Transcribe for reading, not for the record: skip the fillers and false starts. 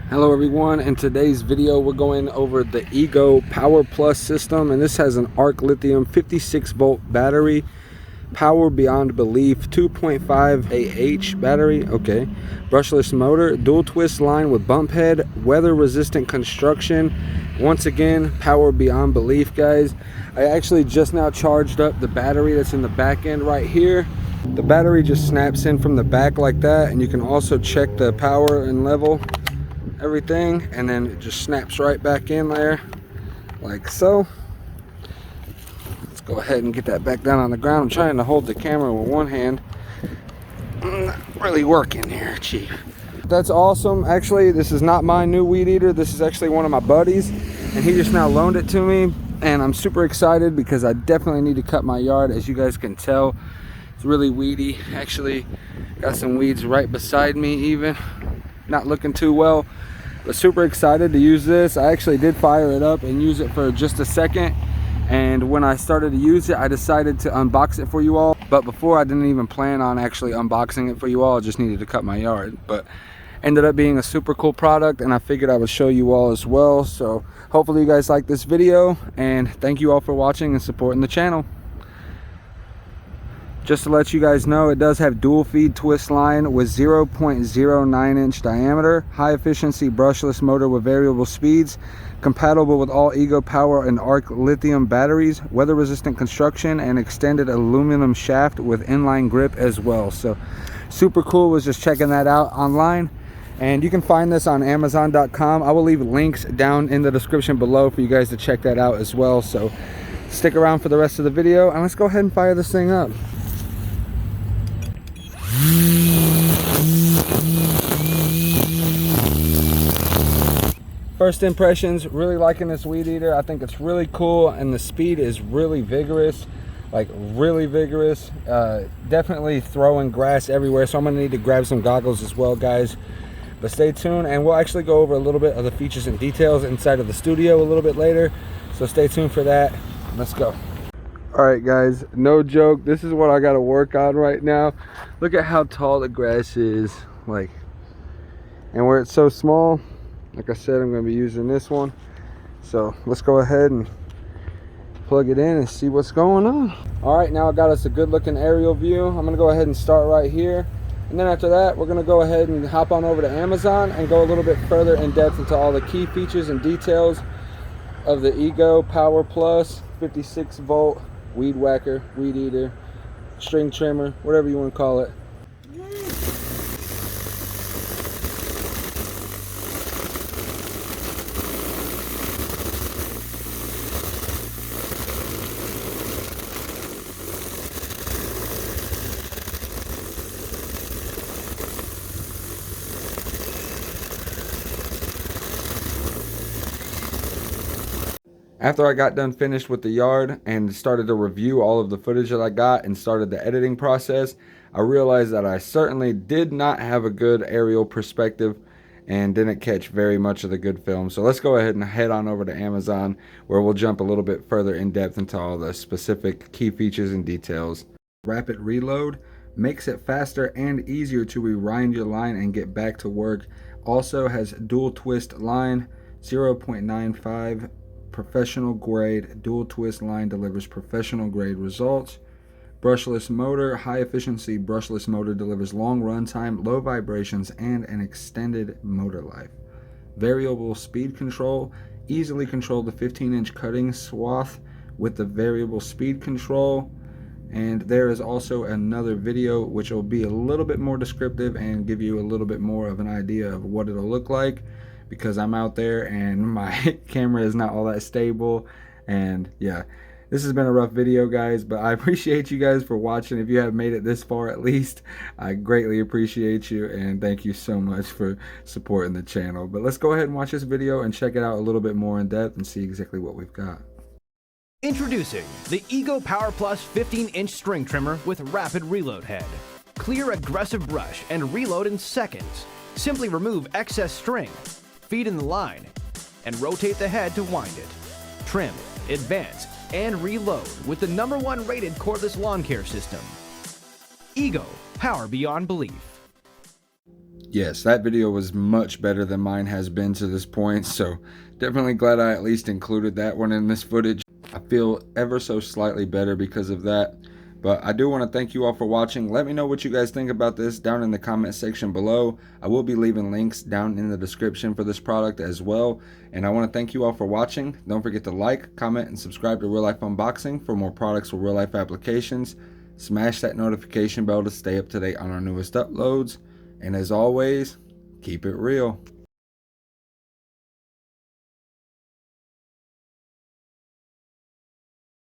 Hello everyone, in today's video we're going over the Ego Power Plus system, and this has an ARC Lithium 56 volt battery, power beyond belief, 2.5 AH battery, okay, brushless motor, dual twist line with bump head, weather resistant construction. Once again, power beyond belief, guys. I actually just now charged up the battery that's in the back end right here. The battery just snaps in from the back like that, and you can also check the power and level everything, and then it just snaps right back in there like so. Let's go ahead and get that back down on the ground. I'm trying to hold the camera with one hand. Not really working here, chief. That's awesome. Actually, this is not my new weed eater. This is actually one of my buddies, and he just now loaned it to me, and I'm super excited because I definitely need to cut my yard. As you guys can tell, it's really weedy. Actually got some weeds right beside me, even not looking too well, but super excited to use this. I actually did fire it up and use it for just a second, and when I started to use it, I decided to unbox it for you all. But before, I didn't even plan on actually unboxing it for you all. I just needed to cut my yard, but ended up being a super cool product, and I figured I would show you all as well. So hopefully you guys like this video, and thank you all for watching and supporting the channel. Just to let you guys know, it does have dual feed twist line with 0.09 inch diameter, high efficiency brushless motor with variable speeds, compatible with all Ego Power and ARC lithium batteries, weather resistant construction, and extended aluminum shaft with inline grip as well. So super cool. Was just checking that out online, and you can find this on Amazon.com. I will leave links down in the description below for you guys to check that out as well. So stick around for the rest of the video, and let's go ahead and fire this thing up. First impressions, really liking this weed eater. I think it's really cool, and the speed is really vigorous, like really vigorous. Definitely throwing grass everywhere, so I'm gonna need to grab some goggles as well, guys. But stay tuned, and we'll actually go over a little bit of the features and details inside of the studio a little bit later, so stay tuned for that. Let's go. All right, guys, no joke, this is what I got to work on right now. Look at how tall the grass is, like, and where it's so small, like I said, I'm going to be using this one. So let's go ahead and plug it in and see what's going on. All right, now I got us a good looking aerial view. I'm going to go ahead and start right here, and then after that we're going to go ahead and hop on over to Amazon and go a little bit further in depth into all the key features and details of the Ego Power Plus 56 volt weed whacker, weed eater, string trimmer, whatever you want to call it. After I got done finished with the yard and started to review all of the footage that I got and started the editing process, I realized that I certainly did not have a good aerial perspective and didn't catch very much of the good film. So let's go ahead and head on over to Amazon, where we'll jump a little bit further in depth into all the specific key features and details. Rapid reload makes it faster and easier to rewind your line and get back to work. Also has dual twist line, 0.95 professional grade. Dual twist line delivers professional grade results. Brushless motor, high efficiency brushless motor delivers long run time, low vibrations, and an extended motor life. Variable speed control, easily control the 15-inch cutting swath with the variable speed control. And there is also another video which will be a little bit more descriptive and give you a little bit more of an idea of what it'll look like, because I'm out there and my camera is not all that stable. And yeah, this has been a rough video, guys, but I appreciate you guys for watching. If you have made it this far, at least, I greatly appreciate you, and thank you so much for supporting the channel. But let's go ahead and watch this video and check it out a little bit more in depth and see exactly what we've got. Introducing the Ego Power Plus 15-inch string trimmer with rapid reload head. Clear aggressive brush and reload in seconds. Simply remove excess string, feed in the line, and rotate the head to wind it. Trim, advance, and reload with the #1 rated cordless lawn care system. Ego, power beyond belief. yes, that video was much better than mine has been to this point, so definitely glad I at least included that one in this footage. I feel ever so slightly better because of that. But I do want to thank you all for watching. Let me know what you guys think about this down in the comment section below. I will be leaving links down in the description for this product as well. And I want to thank you all for watching. Don't forget to like, comment, and subscribe to Real Life Unboxing for more products with real life applications. Smash that notification bell to stay up to date on our newest uploads. And as always, keep it real.